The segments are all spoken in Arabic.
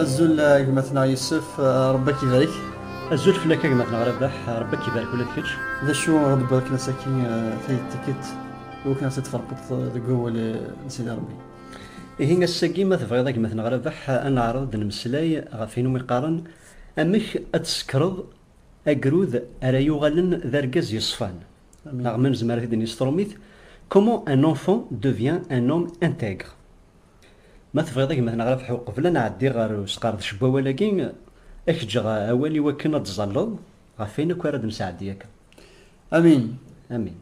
الزول مثلا يوسف ربك يبارك. الزول فينا كما تنغربح ربك يبارك ولا تكتش. ذا شو غاد بالك نساكين تاي التيكيت وكنا تتفرقط ذا قوة لسيدي ربي. هي الساقي ما تبغيض كما تنغربح انا عرض نمسلاي غفين مقارن امك اتسكرض اقرود ارا يغلن ذرقز يصفان امين. رغم زمارة يستروميت كومون ان انفون دوفيان ان اوم انتيغر. ما تبغيض كما تنغربح قبل نعدي غير سقارد شبوا ولكن اكجا اولي وكنا تزلط غفين كوارد نساعد ياك. امين. امين.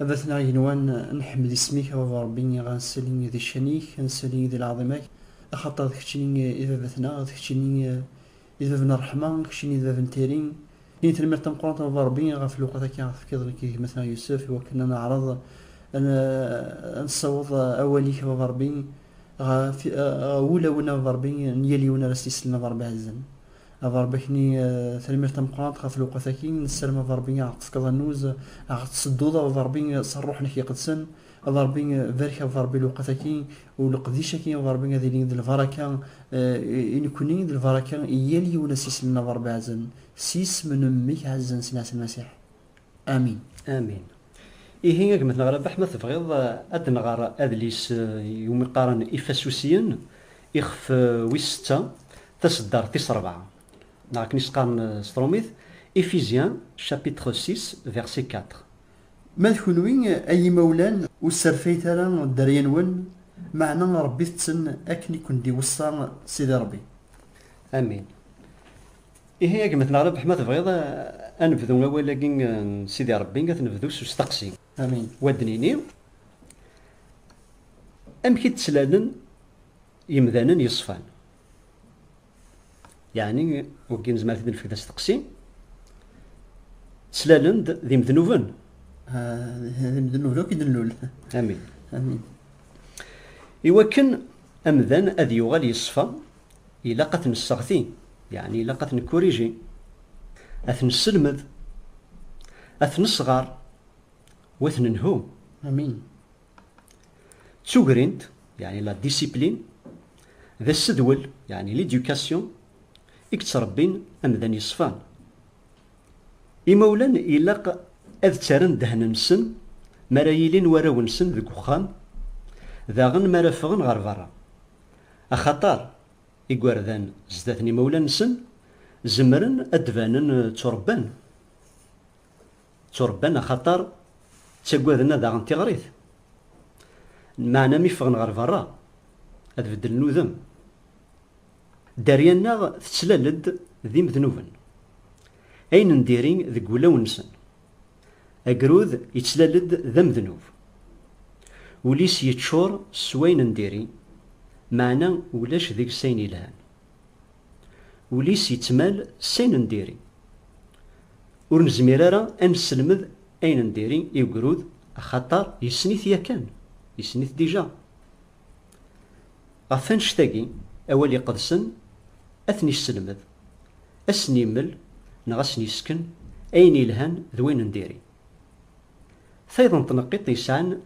هذا ثنا ينوان نحمد اسمك ربي غنسالي ذي الشنيك غنسالي ذي العظيمك خاطر كشتيني اذا بثنا كشتيني اذا بن الرحمن كشتيني اذا بن تيرين كاين تلميذ تنقرون ربي غا في الوقت كي كي مثلا يوسف وكنا نعرض انا نصوض اولي كباب ربي غا في ولا ونا ربي نيلي ونا رستيسلنا ربي عزن ضربكني تلميذ تمقراط خاف الوقت كاين السلمة ضربين عقد النوز عقد الصدوضة وضربين صروحنا كي قدسن ضربين فاركا ضربي الوقت كاين والقديشة كاين ضربين ذي لين الفركة إن كونين الفركة يلي ونسيس لنا ضرب عزن سيس من أمك عزن سناس المسيح آمين. امين. هي كما تنغرب ما تبغيض ادنغار ادليس يوم يقارن افاسوسيا يخف ويستا تصدر تيس 4 ناك نسقان ستروميث افيزيان شابيتر 6 فيرسي 4. ما تكونوين أي مولان والسرفيت راه الدريان ون معنا ربي تسن أكني كنت دي وصى سيدي ربي. امين. هي كما تنغرب ما تبغيض انبذو ولكن سيدي ربي نبذو سوستقسي. آمين. ودنيني امكي تسلالن يمذانن يصفان يعني وكين زمالت في ذا تقسيم سلالند ذي مذنوبن. هذا مدنول كي دنول. امين. آمين. يوكن امذان اذ يغال يصفى الى قت نستغثي يعني الى قت نكوريجي اث نسلمذ اث نصغر وث ننهو. آمين. تسوغرينت يعني لا ديسيبلين ذا السدول يعني ليديوكاسيون يكتربين امذان يصفان إمولا إلاق أذ تارن دهن نسن مرايلين وراو نسن ذك وخام ذاغن مرافغن غار برا أخطار إقواردان زداتني مولا نسن زمرن أدفانن تربان أخطار تاقواذنا ذاغن تغريث معنا ميفغن غار برا أذ بدل نوذم داريانا تسلالد ذي مذنوبن أين نديرين ذك ولاو نسن أقروذ يتسلالد ذم ذنوب وليس يتشور سوين نديري معنا ولاش ذيك سين إلهان وليس يتمال سين نديري ورنزميرارا أنسلمذ أين نديري يقروذ خطر يسنيث ياكان يسنيث ديجا غفان شتاقي أولي قدسن أثني السلمذ أسنيمل نغسني سكن أين إلهان ذوين نديري ثايضا تنقيط يسعن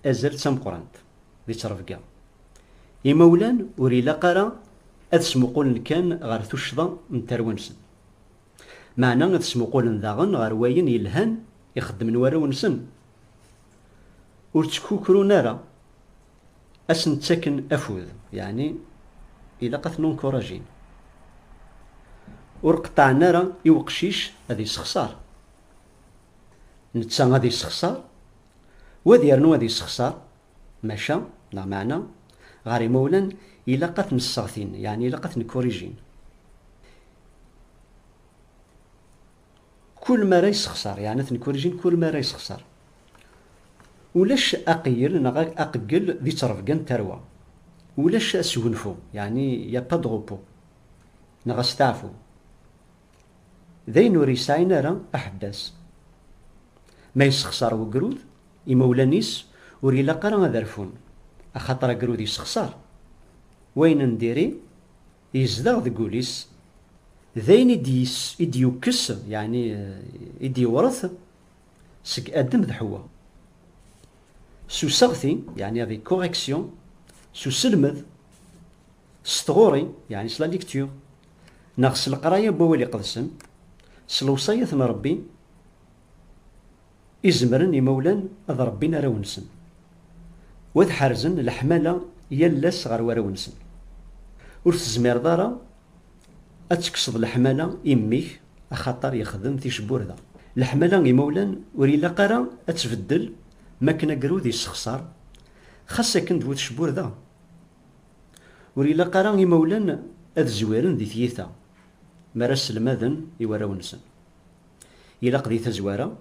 أزل تمقرانت ذي ترفقا يمولان وريلا قرا أتسمقول كان غار ثشضا من تروانسن معنا أتسمقول ذاغن غار واين يلهان يخدم وراونسن ورتكوكرو نارا أسن تسكن أفوذ يعني إلا قثنون كوراجين ورقطع نارا يوقشيش هذا يسخسار نتسا غادي يسخسار وذي يرنو هذا يسخسار ماشا لا معنى غاري مولا إلا قات نساغثين يعني إلا قات نكوريجين كل ما رايس خسار يعني نكوريجين كل ما رايس خسار ولاش أقيل نغا أقل ذي ترفقان تروى ولاش أسونفو يعني يا با دغوبو نغا استعفو ذي نوري ساينا راه أحباس ما يسخسر وقرود يمولانيس وريلا قرا ذرفون أخاطر قرود يسخسر وين نديري يزدغ ذقوليس ذين إديوكس يعني إديورث سك أدم ذحوا سو سغثي يعني هذه كوريكسيون سو سلمذ ستغوري يعني سلا ليكتور نغس القراية بوالي قدسن سلوصية ربي إزمرن يمولان أذ ربنا راونسن وذ حرزن الحمالة يلس غير وراونسن ور تزمير دارا أتكسض الحمالة إميك أخطر يخدم تيشبور ذا الحمالة يمولان وريلا قرا أتفدل ماكنا قرود يسخسر خاصة كنت بوت شبور ذا وريلا قرا يمولان أذ زوارن ذي ثيثا مرس الماذن يوراونسن إلا قضي تزوارا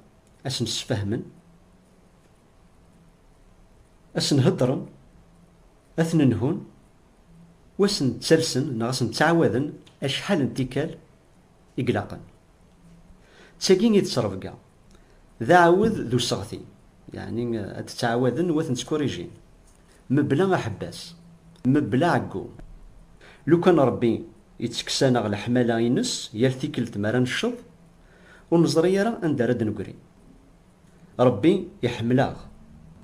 أسن سفهمن أسن هدرن أثن نهون واسن تسلسن نغسن تعاوذن أشحال انتكال إقلاقا تساقين يتصرف كاع ذا عوذ ذو صغثي يعني تتعاوذن وثن تكوريجين مبلا أحباس مبلا عقو لو كان ربي يتكسانا غل حمالا ينس يرثيكل تمارن الشظ ونزري راه اندرد نقري ربي يحملاغ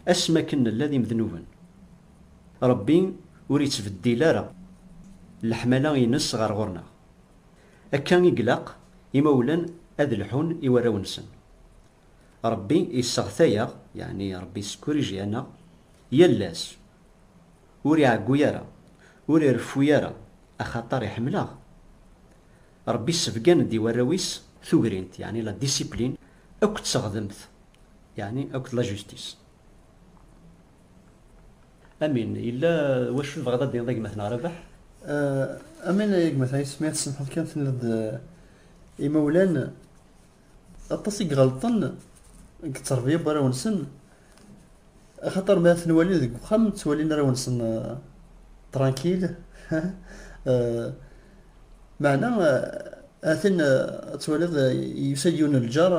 اسما كنا الذي مذنوبا ربي وريت في الديلارة الحمالا ينس غار غورنا أكان يقلق يمولان أذ الحون يوراونسن ربي يستغثيا يعني ربي سكوريجي أنا يلاس وري عقو يارا وري رفو يارا أخطر يحملاغ ربي سفقان دي وراويس ثوغرينت يعني لا ديسيبلين أكت تستخدمت يعني أكت لا جوستيس امين الا واش في بغداد ديال ذاك مثلا ربح امين ياك مثلا سمعت سمحت كانت هاد يمولان اطاسي غلطن التربيه برا ونسن خاطر ما نولي ذيك وخم تولينا راه ونسن ترانكيل معنا اثن تولد يسجون الجار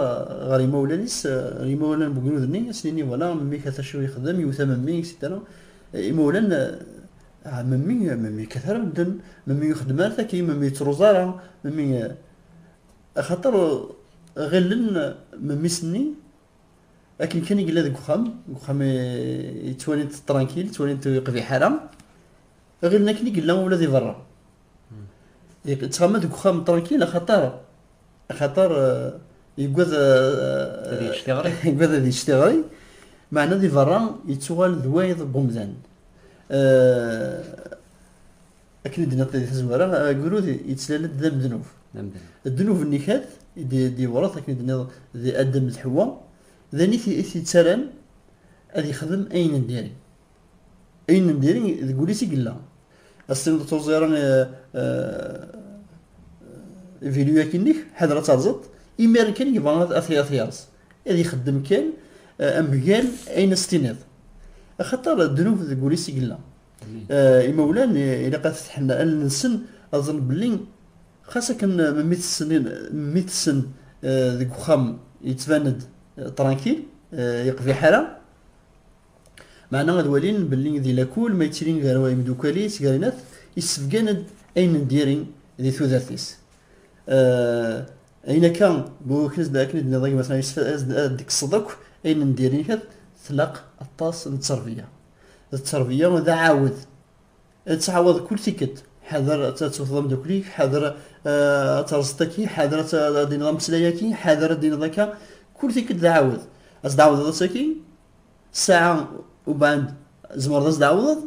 غير مولانيس يمولان بقنودني سنيني ولا مي كثر يخدم يوثم مي سيتنا يمولان ممي كثر مدن ممي يخدم ثاكي ممي تروزارا ممي خاطر غلن ممي سني لكن كان يقول هذاك وخام يتولد ترانكيل تولد يقضي حرام غير لكن يقول لا ولا ذي برا تغمد وخام ترانكيل خاطر يقوذ ذي يشتغل معنا ذي برا يتوال ذويض بومزان أكيد دينا ذي تزوارا قولوا يتسلل ذنب ذنوب الذنوب النكات دي ورث أكيد دينا ذي أدم الحوا ذاني تسالن هذا يخدم أين نديري تقولي سيقلا السنة توزيران فيديو كينيك حضرة ترزط إمير كان يبغى أثياس هذا يخدم كان أمجال أين استناد خاطر الذنوب تقولي سيقلا إمولان إلا قد فتحنا النسن أظن بلين خاصة كان ميت سن ذيك خام يتفاند ترانكيل يقضي حالة معنا غدوالين باللي ذي لاكول ما يتسلين غير واي مدوكاليس غيرينات يسفقاند أين نديرين ذي ثوذاتيس أين كان بو كنز داكن نضيق مثلا ديك الصدق أين نديرين هاد ثلاق الطاس التربية وذا عاود تعاود كل تيكت حذر تتوظم دوكليك حذر ترصتكي حذر دي نظام تسلاياكي حذر دي ذاك كل تيكت ذا عاود أصدعوض ذا ساكي ساعة وبعد زمر دعوض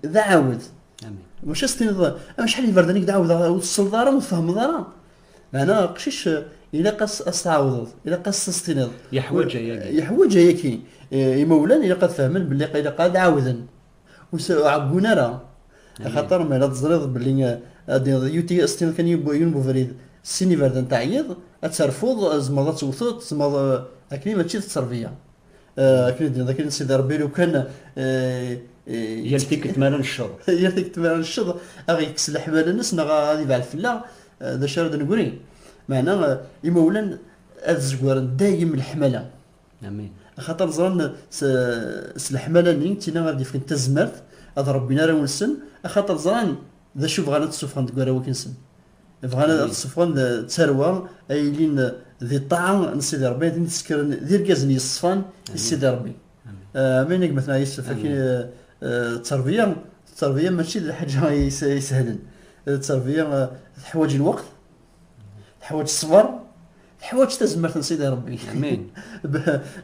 ذا عاود واش استنظر انا شحال يبردنيك دعوض والسلطاره وفهم دارا انا قشيش الا قص استعوض الا قص استنظ يحوج هيك يمولان الا قد فهمن باللي الا قاد عاودا وعقونا راه خاطر ما لا تزريض باللي يوتي استنظ كان ينبو فريد السيني بردن تعيض ترفض زمر توثوت زمر اكيد ماشي التربيه أكيد ذاك السيد ربي لو كان يلتيك تمارن الشر أغي يكسل حبال الناس غادي بعد فلا ذا شارد نقولي معنا يمولان الزجوار دايم الحملة امين خاطر زرنا الحملة اللي تينا غادي فين تزمرت هذا ربنا راه ونسن خاطر زران ذا شوف غانا تسوفان تقرا وكنسن بغانا تسوفان تسروى ايلين ذي الطاعة نسيدي ربي ذي نسكر ذي الكازن يصفان يسيدي ربي منك مثلا يسفك التربية التربيه ماشي الحاجه يسهلن. التربيه تحوج الوقت، تحوج الصبر، تحوج تزمرت سيدي ربي. امين.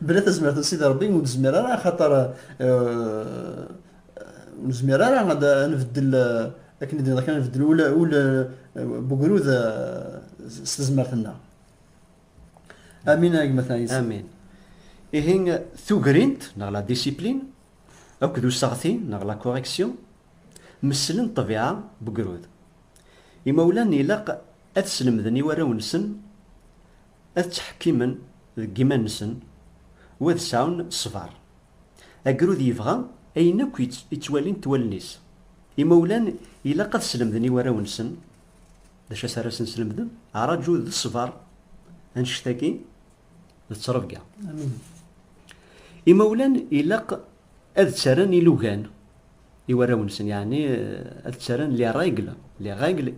بلا تزمرت سيدي ربي ونزمر راه خاطر نزمر راه غادا نبدل لكن اذا كان نبدل ولا بقرود استزمرتنا. امين يا مثلا. امين. إهين ثوغرينت نغ لا ديسيبلين أو كدو ساغثين نغ لا كوريكسيون مسلن طبيعة بقرود. إمولان إلاق أتسلمذن وراو نسن أتحكيمن كيما نسن وذ ساون الصفار. أقرود يبغى أينك يتوالين توالنيس. إمولان إلاق أتسلمذن وراو نسن داش سارس نسلمذن عراجو ذ الصفار أنشتاكي للترفقة. امين. إمولان إلاق أذ تسرن إلوغان يوراونسن، يعني أذ تسرن لي رايقل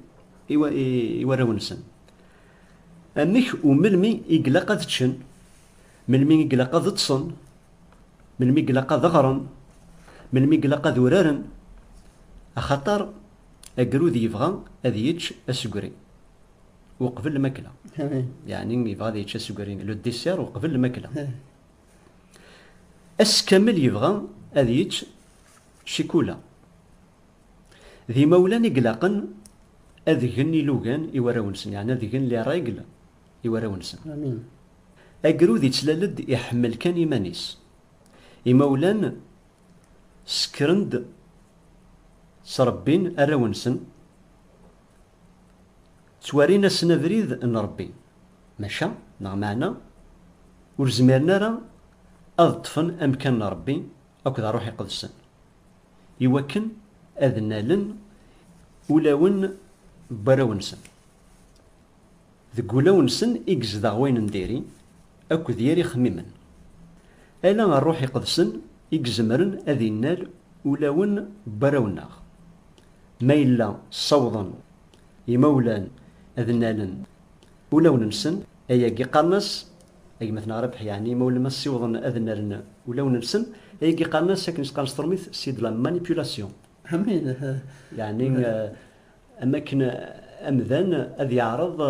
يوراونسن. أميك وملمي إقلاق أذ تشن، ملمي إقلاق أذ تصن، ملمي إقلاق أذ غرن، ملمي إقلاق أذ ورارن. أخطر أقرود يبغى أذ يتش أسقري وقبل الماكلة. يعني يبغى أذ يتش أسقري لو ديسير وقبل الماكلة. أسكمل يبغى أذ يتش شيكولا. ذي مولان إقلاقن أذهن لوغان يوراونسن، يعني أذهن لي رايقل يوراونسن. امين. أقرود يتسللد يحمل كان إيمانيس. إمولان سكرند سربين أراونسن توارينا سنبريد نربي ماشا نغ معنا ورزميرنا راه أضطفن أمكان ربي أكذا روحي قدسن يوكن أذنالن ولاون براونسن ذقولاونسن إكزدا وين نديري أكو دياري خميمن ألا الروحي قدسن إكزمرن أذنال ولاون براونا ما إلا صوضا يمولان أذنالن ولاون نسن أياكي قرنس أي مثلا ربح يعني مول ما سيوضن أذنالن ولاون نسن أياكي قرنس ساكن سقان سترميث سيد لا مانيبيولاسيون. امين. يعني أماكن أمذان أذ يعرض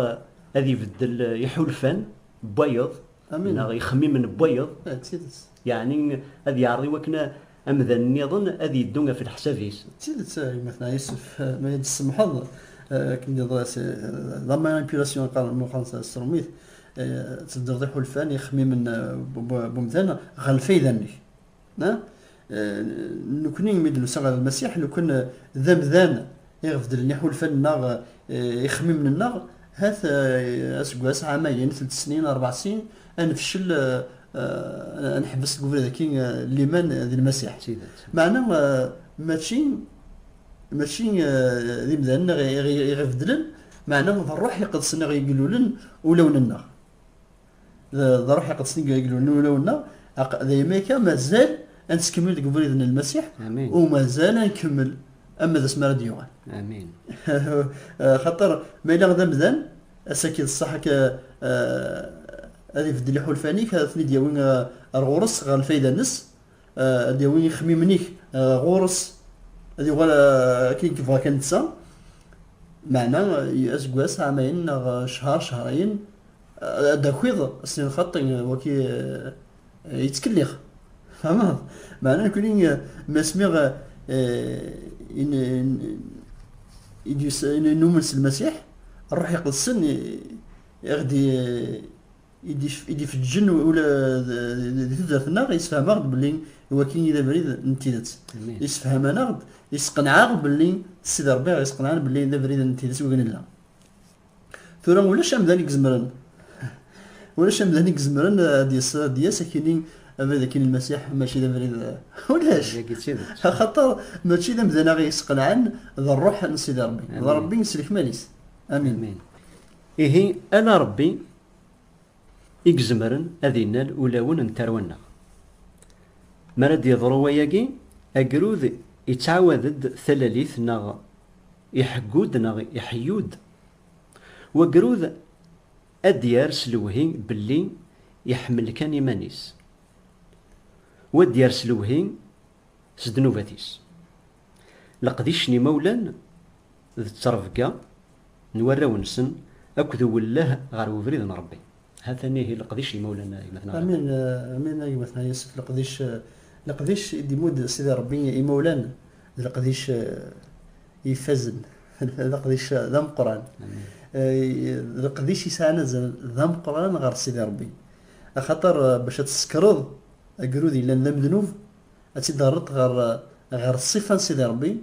أذ يبدل يحولفان بيض. امين. يخمي من بيض. يعني أذ يعرض وكنا أمذان النظام أذ يدون في الحسابيس. تيدت مثلا يوسف ما يدسم حظ كندير لا مانيبيولاسيون قال سترميث تقدر ضيحو الفان يخمي من بمثان غالفيداني نكوني ميدلو سغال المسيح لو كان ذا يغفد النحو الفن ناغ يخمي من الناغ هاث اسكواس عامين 3 سنين 4 سنين نفشل نحبس القبله ذاكي ليمان ذي المسيح معناه ماشي ذي مذان يغفدلن معناه الروح يقدسنا يقولوا لن ولون النار الروح يقدسنا يقولوا لن ولون النار دايما مازال نكمل قبل إذن المسيح. امين. ومازال نكمل اما ذا اسمها ديوان. امين. خاطر ما الا غدا مذان اساكيد الصح هذه في الدليح الفاني ثني دياوين الغورس غير الفايده النس دياوين يخمي منيك غورس هذه غير كيف كانت سا معنا اسكواس عامين شهرين داكويض السنين خاطين وكي يتكلخ فهمت معناه كلين ما سميغ نومس المسيح الروح يقدسن يغدي يدي في الجن ولا تدرت النار يسفهم باللي هو كاين اذا بريد نتيدت يسفهم انا يسقنع باللي السيد ربي يسقنع باللي اذا بريد نتيدت وقال لا ثورا ولا شام ذلك زمرن ولا شام ذلك زمرن ديال ساكنين هذا كاين المسيح ماشي ذا بريد ولاش خاطر ماشي ذا مذنا غير يسقنعن ذا الروح نسيد ربي ذا ربي نسلك ماليس امين. إيه أنا ربي إكزمرن أذينا الأولون نترونا مراد يضروا وياكي أقرود يتعاود ثلاليث ناغ يحقود ناغ يحيود وقرود أديار سلوهي باللي يحمل كان إيمانيس وديار سلوهي سدنوفاتيس لقديش ني مولان ذ ترفقا نوراو نسن أكد والله غير وفريد نربي. هذا هي لقديش مولانا مثلا. امين امين مثلا يوسف لقديش ديمود سيدي ربي مولانا لقديش يفزن لقديش ذم قران لقديش يسعنا ذم قران غير سيدي ربي خاطر باش تسكرض اقرودي لان ذنوب اتدارت غير الصفه سيدي ربي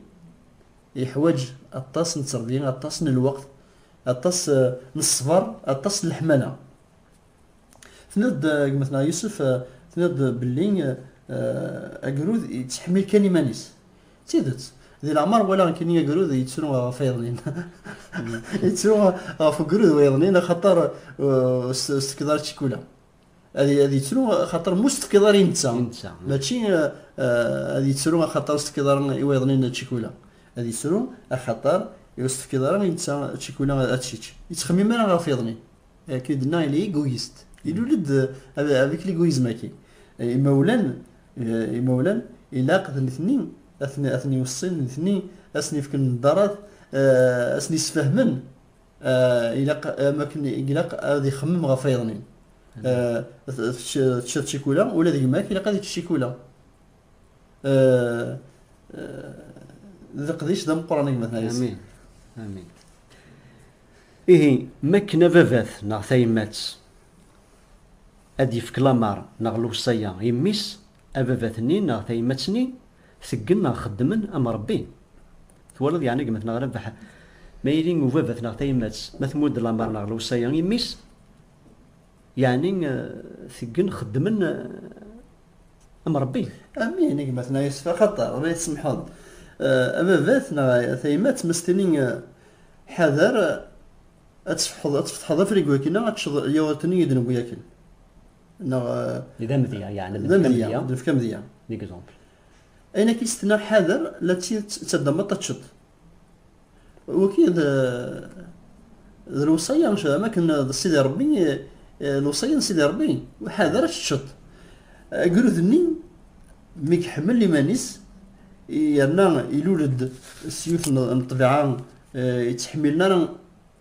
يحوج الطاس نتربيه الطاس الوقت الطاس الصبر الطاس الحمله تناد مثلا يوسف تناد باللي اقرود يتحمل كان مانيس تيدت ذي العمر ولا كان يقرود يتسرو فيضنين يتسرو فقرود ويضنين خاطر استكدار تشكولا هذه يتسرو خاطر مستكدار ينتسا ماشي هذه يتسرو خاطر استكدار ويضنين تشكولا هذه يتسرو خاطر يستكدار ينتسا تشكولا اتشيتش يتخمم ما غير فيضنين كي درنا لي ايغويست يولد هذيك ليغويزم كي مولان الا قد الاثنين اثني يوصل الاثنين اسني في النظارات اسني يسفهمن الا ما كان يقلق غادي يخمم غا فيضنين تشات شيكولا ولا ديك ماك الا قادي تشيكولا ذا قديش دم قراني مثلا. امين امين. ما كنا فافاث نا ثايمات ادي في كلامار نغلو صيا يميس اباباتني نا ثايماتني ثقلنا خدمن ام ربي تولد يعني مثلا غير بح مايلين وفافات نا ثايمات ما ثمود لامار نغلو صيا يميس يعني ثقن خدمن ام ربي. امين مثلا يوسف خطر الله يسمحوا ابابات نا ثايمات مستنين حذر اتفتح ظفري كنا اتشض يوتني يدن وياكل اذا مذيع يعني مذيع في كمذيع ليكزامبل اين كيستنا حذر لا تدم تشط وكيد الوصيه مش ما كان سيدي ربي الوصيه سيدي ربي وحذر تشط قرودني ميك حمل لي مانيس يرنا يلولد السيوف الطبيعه يتحملنا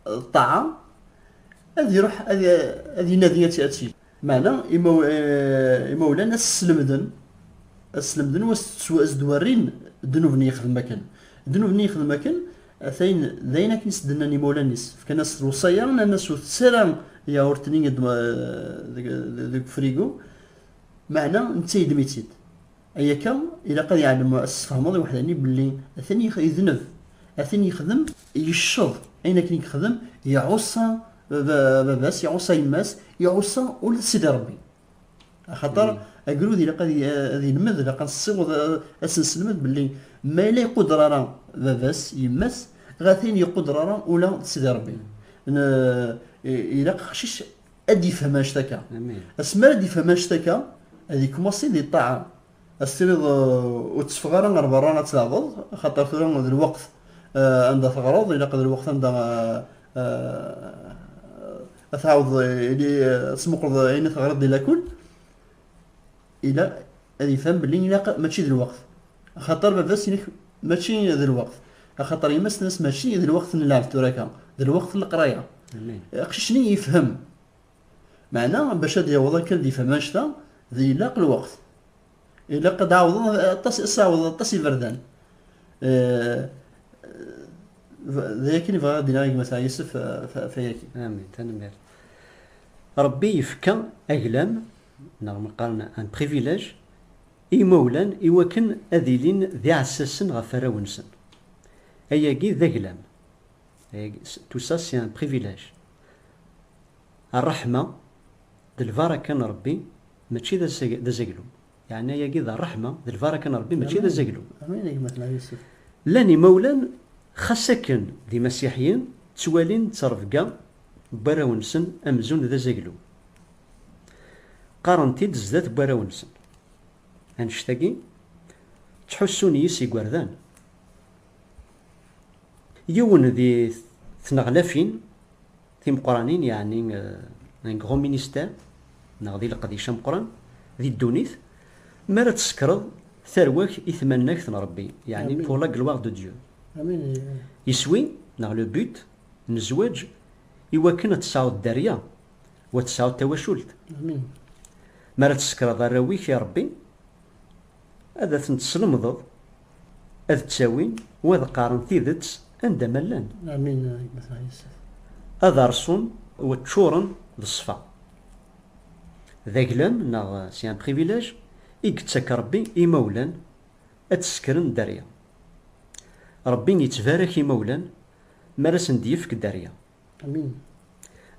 الطعام هذه يروح هذه ناديه تاتي معنا مولانا السلمدن وسواز دوارين ذنوبني يخدم مكان ذنوبني يخدم مكان ثين ذينا كيسدناني مولانيس كان الوصيه الناس سلام يا ورتني ديك فريغو معنا انت يدميتيد ايا كان الى قد يعلم الصفه وحداني باللي ثاني يذنب ثاني يخدم يشض اين كان يخدم يعصى باباس يعصى يماس يعصى ولد سيدي ربي خاطر اقولوا الا قد ينمد الا قد الصيغ اسنسلمد باللي ما لا يقدر راه باباس يماس غاثين يقدر راه ولا سيدي ربي الا خشيش ادي فما اشتكى اسماء ادي فما اشتكى هذيك مصي دي الطعام السيد وتسفغر غير برا تلاعبض خاطر ثورا الوقت عندها تغرض الى قدر الوقت عندها تعاود اللي تسمقرض عين تغرض ديال كل الى هذه فهم باللي لا ماشي ذا الوقت خاطر باباس ماشي ذا الوقت خاطر يمس ناس ماشي ذا الوقت نلعب توراكا ذا الوقت القرايه شنو يفهم معناه باش هذا يوضا كان يفهم اشتا ذي لاق الوقت الا قد عاود الطاس بردان ذاك اللي بغا دينا مثلا يوسف فياكي. امين تنمير ربي يفكا اغلام نغم قالنا ان بريفيليج اي مولان ايوكن اذيلين ذي عساسن غفرا ونسن اياكي ذا غلام تو سا سي ان بريفيليج الرحمه دالفارا كان ربي ماشي ذا زغلو يعني اياكي ذا الرحمه دالفارا كان ربي ماشي ذا زغلو. امين مثلا يوسف لاني مولان خاصكن دي مسيحيين توالين ترفقا براونسن امزون ذا زغلو قارنتي دزدات براونسن انشتاقي تحسوني يسي قردان يون ذي ثنغلافين ثيم قرانين يعني ان غرو مينيستير نغذي لقديشة مقران ذي الدونيث مرة تسكرض ثروك إثمنك ربي يعني آمين. pour la gloire de Dieu. امين. يسوي نغ لو بوت نزواج يوكن تسعود الدريا وتسعود تواشلت امين. مرة تسكر راويك يا ربي هذا تنتسلمضض هذا تساوين وهذا قارن ثيذت عند ملان امين. مثلا يوسف. هذا رسون وتشورن بالصفا ذا قلم نغ سي ان بريفيليج يقتك ربي يمولان اتسكرن الدريا ربي يتبارك يمولان مارس نديفك الدريا امين.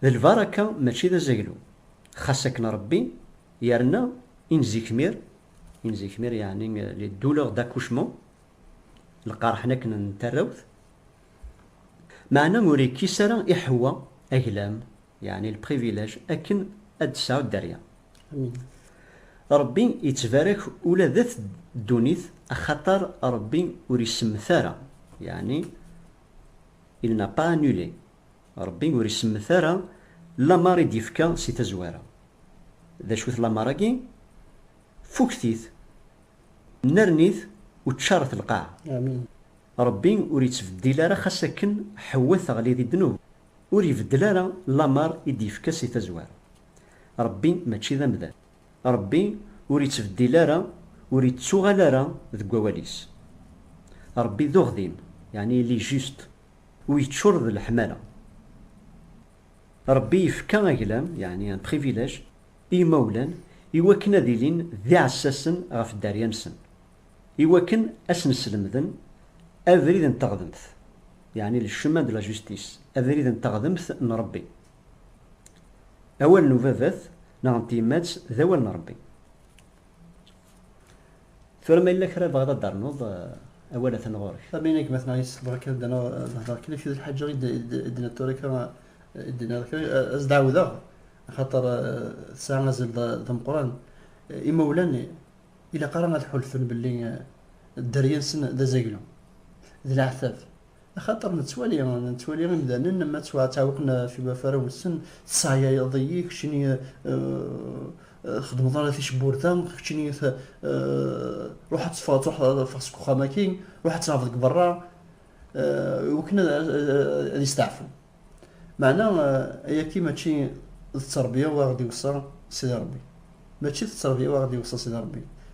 ذا البركة ماشي ذا زيلو خاصك ربي يرنا إنزي كمير يعني لي دولور داكوشمون القرح هناك نتروث معنا موريكي سرا إحوى أقلام يعني البريفيليج أكن أدساو الدريا امين. ربي يتبارك ولا ذات الدونيث أخطر ربي وريسم ثارا يعني il n'a pas annulé ربي وريسم ثارا لا ماري ديفكا سي تزوارا ذا شوث لا ماراكي فوكتيث نرنيث وتشارت القاع امين. ربي وريت بديل راه خاصك حوث غلي ذي الذنوب وريف الدلالة لامار يديفكا سي تزوار ربي ماشي ذا مذان ربي وريت بديل وريت تسوغال ذ كواليس ربي ذو غديم يعني لي جوست ويتشور ذ الحمالة ربي يفكا أقلام يعني ان بريفيليج يمولان يوكن ذيلين ذي عساسن غف الداريانسن يوكن أسن سلمذن أفريد انتغذمث يعني للشمان دو لا جوستيس أفريد انتغذمث نربي أول نوفافث نغنتي مات ذوال نربي ثورما إلا كرا بغدا دارنوض أولا ثنغورك بينك مثلا يصبر كذا أنا نهضر كل في الحاجة يدنا التوريكا يدنا أزدعو ذا خاطر ساعة نزل ذا القرآن إمولاني إلا قرانا الحلفن باللي الدريان سن ذا زيقلو ذا العثاف خاطر نتوالي مدانا ما تعوقنا في بفارة والسن السعيا يضيك شني خدم ضرر في شبورتان شني روح تصفى تروح فاسكو خاماكين روح ترافضك برا وكنا يستعفوا معنا هي كيما تشي التربية وغادي يوصل سيدي ربي ماشي التربية وغادي يوصل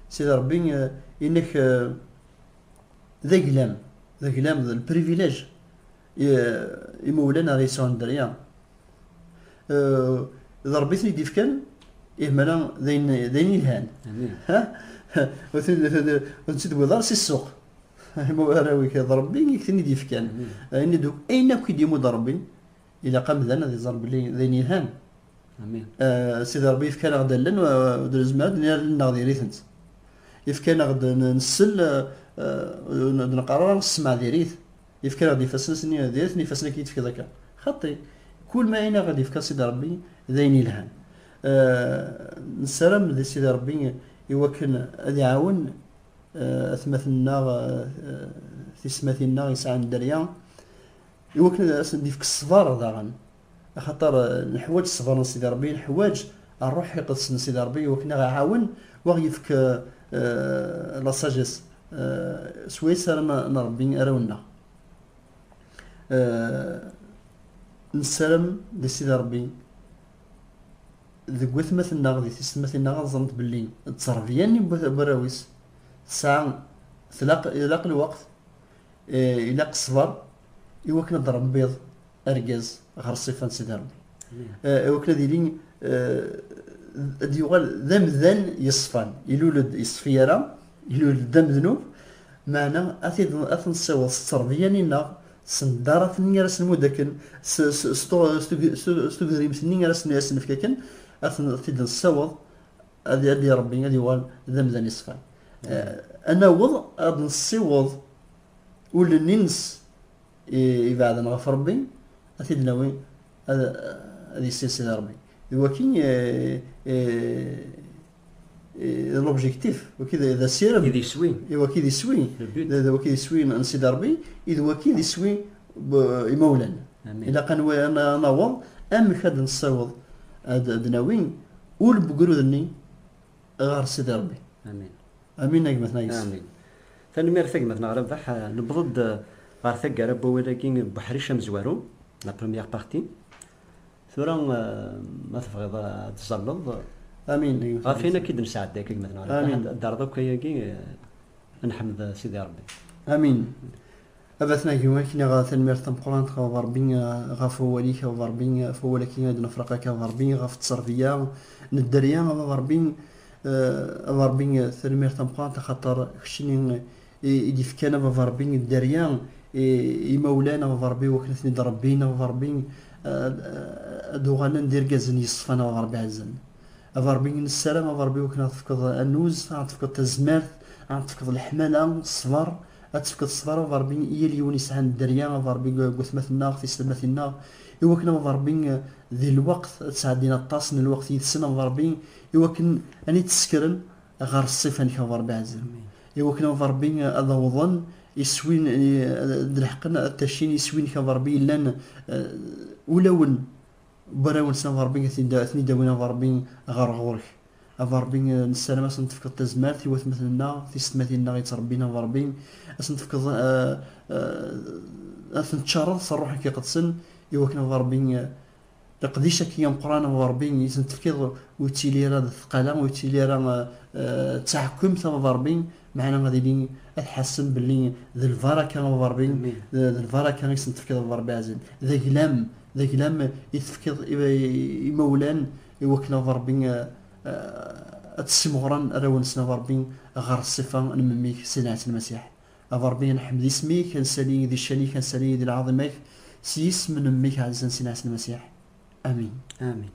سيدي ربي إنك ذا قلام البريفيليج يمولانا ريسون الدريا إذا ربيتني ديف كان مالا ذين الهان ها ونسيت بوضار سي السوق راوي كضربي يكتني ديف كان إني دوك أين كي مضربين إلا قام ذانا ذي ضرب لي ذين الهان امين سيدي ربي يفكان غدا لن ودر زمان ناغدي ريثنت يفكان غدا نسل نقرر نسمع ديريث يفكر غادي يفسنا سني ديريث نفسنا كي يتفكر ذاك خطي كل ما اين غادي يفكر سيدي ربي ذين الهان نسلم ذي سيدي ربي يوكل غادي يعاون اثمثنا في سماتنا يسعى الدريا يوكل ديفك الصبر داغن خاطر نحواج الصبر سيدي ربي نحواج الروح يقدس سيدي ربي وكنا غاعاون وغيفك لا ساجيس سويس رانا ربي اراونا نسلم لسيدي ربي ذك وثمثنا غادي تسمثنا غنظنت باللي تصرفياني براويس ساعة يلاق الوقت يلاق الصبر يوكنا ضرب بيض ارجاز غير الصفة سيدي ربي يوكنا ديلين ديوغال ذم ذن يصفان يلولد يصفيرا يلولد دم ذنوب معنا أثن سوى التربية سندارة نيرس المدكن استغريم نيرس نيرس نفككن أثن تيد السوى هذه ربي هذه وال ذم ذن يصفان أنا وضع أثن السوض ولا ننس يبعد غف ربي أثيد نوي هذه السلسلة ربي ولكن لوبجيكتيف وكذا اذا سير يدي سوي وكذا يسوي اذا وكذا يسوي من سيدي ربي اذا وكذا يسوي مولانا الا كان انا نوض ام كاد نصوض دناوين والبقرو ذني غير سيدي ربي امين امين اكمثنا يس. امين. تنمير ثق مثلا ربح نبضد غير ثق ربو ولكن بحريش مزوارو لا بروميير بارتي ثورا ما تبغي تزلط. امين غافينا كي نساعد داك مثلا امين الدار دوك كي نحمد سيدي ربي. امين. أبثنا كيما كنا غا تنمير تمقران غا ربي غا فواليك غا ربي فوالك هاد نفرقك غا ربي غا في التصرفية ندريا غا ربي غا ربي تنمير تمقران خاطر خشني يدي فكانا غا ربي الدريا مولانا غا ربي وكنتني دربينا غا ربي دوغانا ندير كازن يصفانا غا ربي عزن غا ربي السلام غا ربي وكنا تفقد النوز تفقد التزمارت تفقد الحمالة الصبر أتفقد الصبر وضربين هي اليون يسعى الدريا وضربين قثمة النار في سلمة النار يوكنا وضربين ذي الوقت تساعدين الطاس من الوقت يتسنى وضربين يوكن أني تسكرن غير الصيف أنك وضرب عزم يوكنا وضربين هذا وظن يسوين دلحقنا التشين يسوين كضربين لان ولون براون سنة ضربين ثني داوينا ضربين غير غورك ضربين السلامة سنتفقد تزمار في وث مثلنا في ستماثيلنا يتربينا ضربين سنتفقد تنتشرط صروح كي قدسن يوكنا ضربين لقديش كي يوم قران ضربين سنتفقد وتيلي راه الثقاله وتيلي راه تحكم ثم ضربين معنا غادي لي الحسن باللي ذا الفركه ضربين ذا الفركه سنتفقد ضرب عزل ذا كلام يتفقد مولان يوكنا ضربين السمغران راون سنا ضربين غير الصفة نمميك سلعة المسيح ضربين نحمد اسميك كنسالي ذي الشاني كنسالي ذي العظيمك سيس من نميك عزيزا سلعة المسيح. امين امين.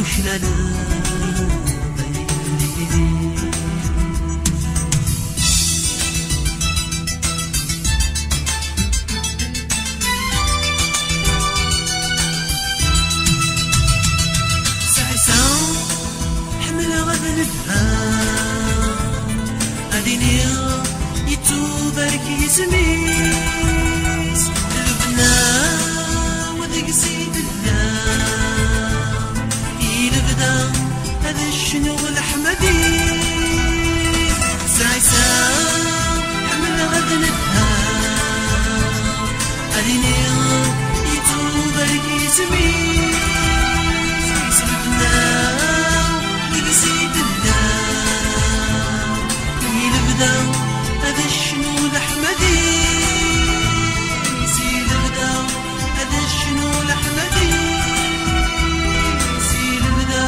وشلال سميس البنا وذيك سيد الله يلبدا هذا الشنو الحمدي سايسا حمل غدا نتهام أديني يتوب لك سميس البنا وذيك سيد الله يلبدا هذا الشنو الأحمدي سيد البدا هذا الشنو الأحمدي سيد البدا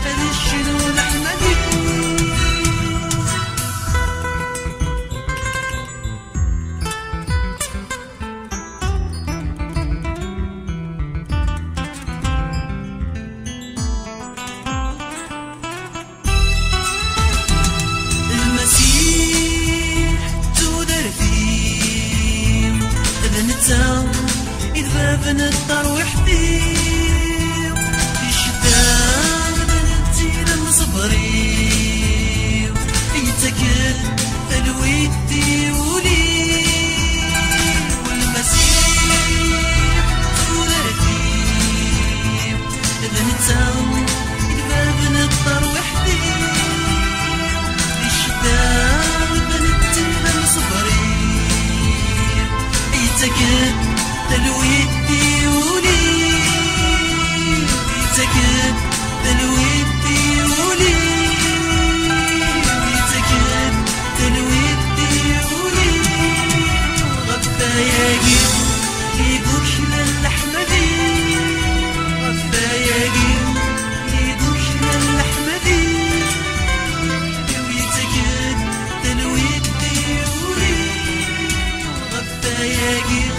هذا الشنو الأحمدي إذ الدار وحدي في الشتاء بنتي للمصبري يتكل الودي ولي والمسيح تولى فيه إذ نتاو إذ الدار وحدي في الشتاء بنتي للمصبري يتكل الودي ولي يتكد الودي ولي يتكد الودي ولي غفا ياقي يدوش للحمدي غفا ياقي يدوش للحمدي ويتكد الودي ولي غفا ياقي